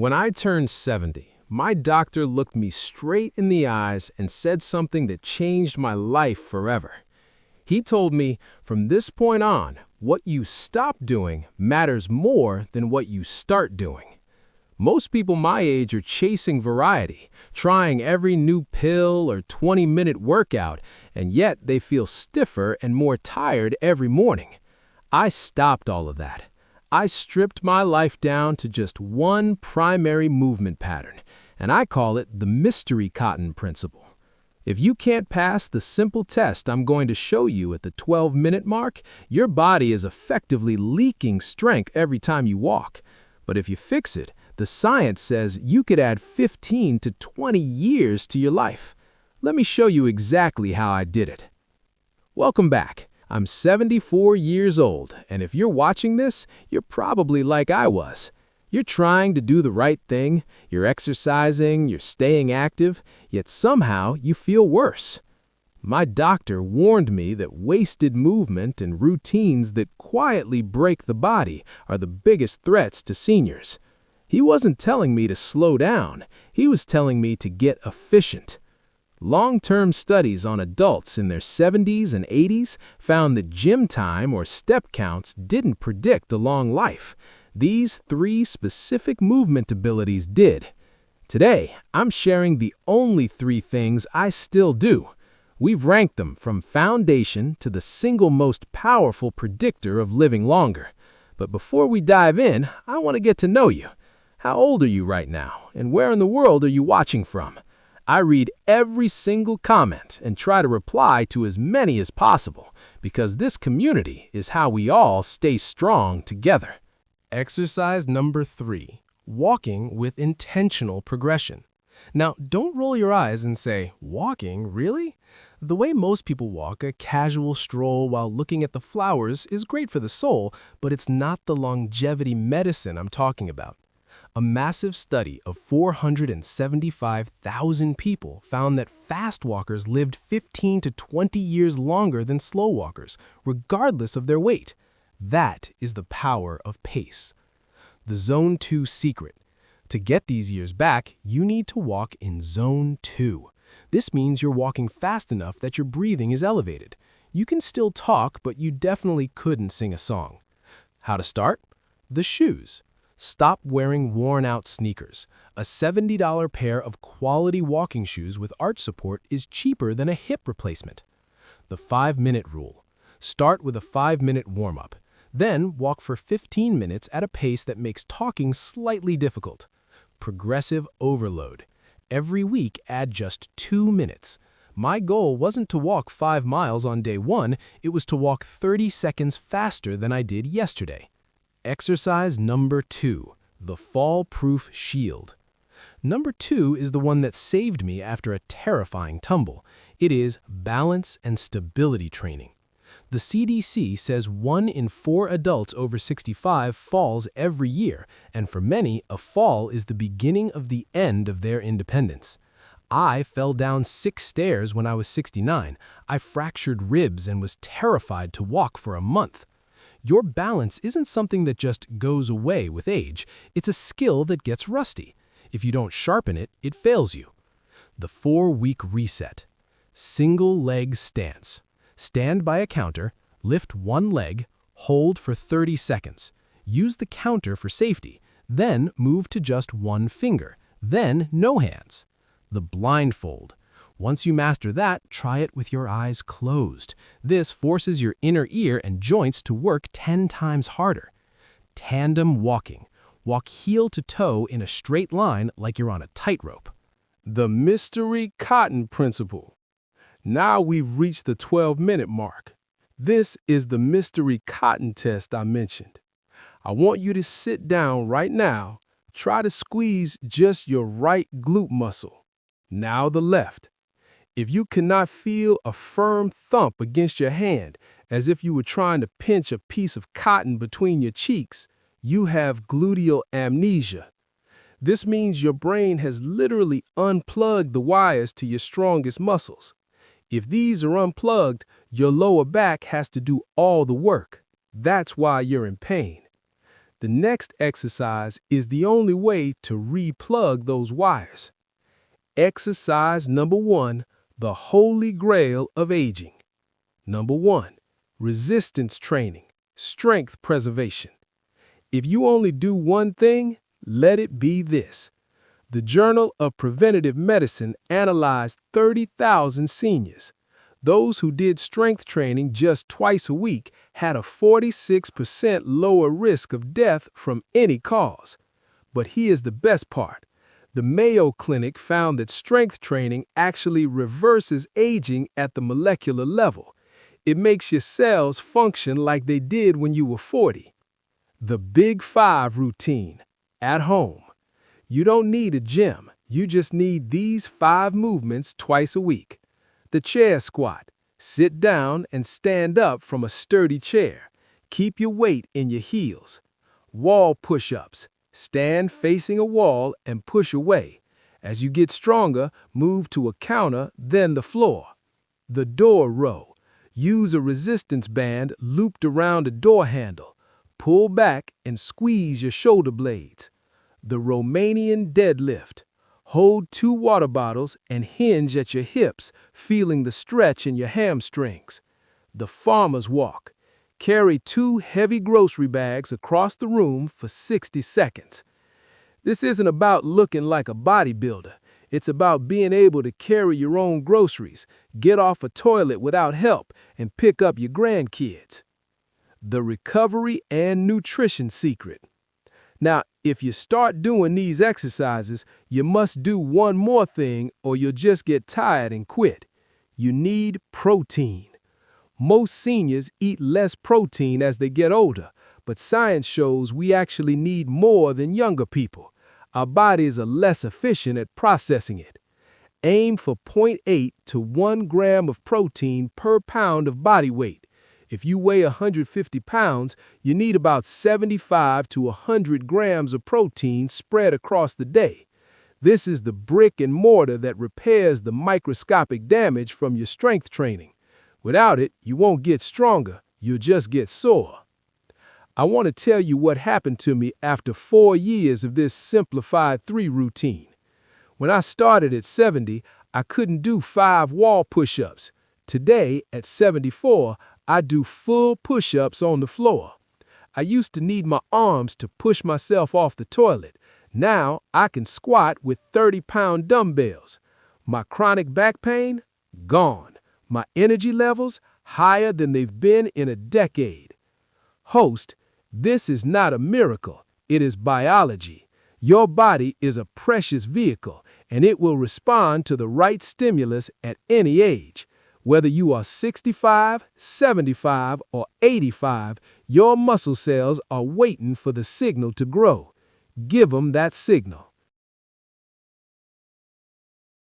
When I turned 70, my doctor looked me straight in the eyes and said something that changed my life forever. He told me, from this point on, what you stop doing matters more than what you start doing. Most people my age are chasing variety, trying every new pill or 20-minute workout, and yet they feel stiffer and more tired every morning. I stopped all of that. I stripped my life down to just one primary movement pattern, and I call it the mystery cotton principle. If you can't pass the simple test I'm going to show you at the 12-minute mark, your body is effectively leaking strength every time you walk. But if you fix it, the science says you could add 15 to 20 years to your life. Let me show you exactly how I did it. Welcome back. I'm 74 years old, and if you're watching this, you're probably like I was. You're trying to do the right thing, you're exercising, you're staying active, yet somehow you feel worse. My doctor warned me that wasted movement and routines that quietly break the body are the biggest threats to seniors. He wasn't telling me to slow down, he was telling me to get efficient. Long-term studies on adults in their 70s and 80s found that gym time or step counts didn't predict a long life. These three specific movement abilities did. Today, I'm sharing the only three things I still do. We've ranked them from foundation to the single most powerful predictor of living longer. But before we dive in, I want to get to know you. How old are you right now, and where in the world are you watching from? I read every single comment and try to reply to as many as possible, because this community is how we all stay strong together. Exercise number 3, walking with intentional progression. Now, don't roll your eyes and say, walking, really? The way most people walk, a casual stroll while looking at the flowers, is great for the soul, but it's not the longevity medicine I'm talking about. A massive study of 475,000 people found that fast walkers lived 15 to 20 years longer than slow walkers, regardless of their weight. That is the power of pace. The Zone 2 secret. To get these years back, you need to walk in Zone 2. This means you're walking fast enough that your breathing is elevated. You can still talk, but you definitely couldn't sing a song. How to start? The shoes. Stop wearing worn-out sneakers. A $70 pair of quality walking shoes with arch support is cheaper than a hip replacement. The 5-minute rule. Start with a 5-minute warm-up. Then walk for 15 minutes at a pace that makes talking slightly difficult. Progressive overload. Every week, add just 2 minutes. My goal wasn't to walk 5 miles on day 1, it was to walk 30 seconds faster than I did yesterday. Exercise number 2, the fall-proof shield. Number 2 is the one that saved me after a terrifying tumble. It is balance and stability training. The CDC says 1 in 4 adults over 65 falls every year, and for many, a fall is the beginning of the end of their independence. I fell down 6 stairs when I was 69. I fractured ribs and was terrified to walk for a month. Your balance isn't something that just goes away with age. It's a skill that gets rusty. If you don't sharpen it, it fails you. The 4-week reset. Single leg stance. Stand by a counter, lift one leg, hold for 30 seconds. Use the counter for safety. Then move to just one finger. Then no hands. The blindfold. Once you master that, try it with your eyes closed. This forces your inner ear and joints to work 10 times harder. Tandem walking. Walk heel to toe in a straight line like you're on a tightrope. The mystery cotton principle. Now we've reached the 12-minute mark. This is the mystery cotton test I mentioned. I want you to sit down right now. Try to squeeze just your right glute muscle. Now the left. If you cannot feel a firm thump against your hand, as if you were trying to pinch a piece of cotton between your cheeks, you have gluteal amnesia. This means your brain has literally unplugged the wires to your strongest muscles. If these are unplugged, your lower back has to do all the work. That's why you're in pain. The next exercise is the only way to re-plug those wires. Exercise number 1, the holy grail of aging. Number 1, resistance training, strength preservation. If you only do one thing, let it be this. The Journal of Preventative Medicine analyzed 30,000 seniors. Those who did strength training just twice a week had a 46% lower risk of death from any cause. But here's the best part. The Mayo Clinic found that strength training actually reverses aging at the molecular level. It makes your cells function like they did when you were 40. The Big 5 routine, at home. You don't need a gym. You just need these 5 movements twice a week. The chair squat. Sit down and stand up from a sturdy chair. Keep your weight in your heels. Wall push-ups. Stand facing a wall and push away. As you get stronger, move to a counter, then the floor. The door row. Use a resistance band looped around a door handle. Pull back and squeeze your shoulder blades. The Romanian deadlift. Hold 2 water bottles and hinge at your hips, feeling the stretch in your hamstrings. The farmer's walk. Carry 2 heavy grocery bags across the room for 60 seconds. This isn't about looking like a bodybuilder. It's about being able to carry your own groceries, get off a toilet without help, and pick up your grandkids. The recovery and nutrition secret. Now, if you start doing these exercises, you must do one more thing or you'll just get tired and quit. You need protein. Most seniors eat less protein as they get older, but science shows we actually need more than younger people. Our bodies are less efficient at processing it. Aim for 0.8 to 1 gram of protein per pound of body weight. If you weigh 150 pounds, you need about 75 to 100 grams of protein spread across the day. This is the brick and mortar that repairs the microscopic damage from your strength training. Without it, you won't get stronger, you'll just get sore. I want to tell you what happened to me after 4 years of this simplified 3 routine. When I started at 70, I couldn't do 5 wall push-ups. Today, at 74, I do full push-ups on the floor. I used to need my arms to push myself off the toilet. Now I can squat with 30-pound dumbbells. My chronic back pain? Gone. My energy levels? Higher than they've been in a decade. Host, this is not a miracle. It is biology. Your body is a precious vehicle, and it will respond to the right stimulus at any age. Whether you are 65, 75, or 85, your muscle cells are waiting for the signal to grow. Give them that signal.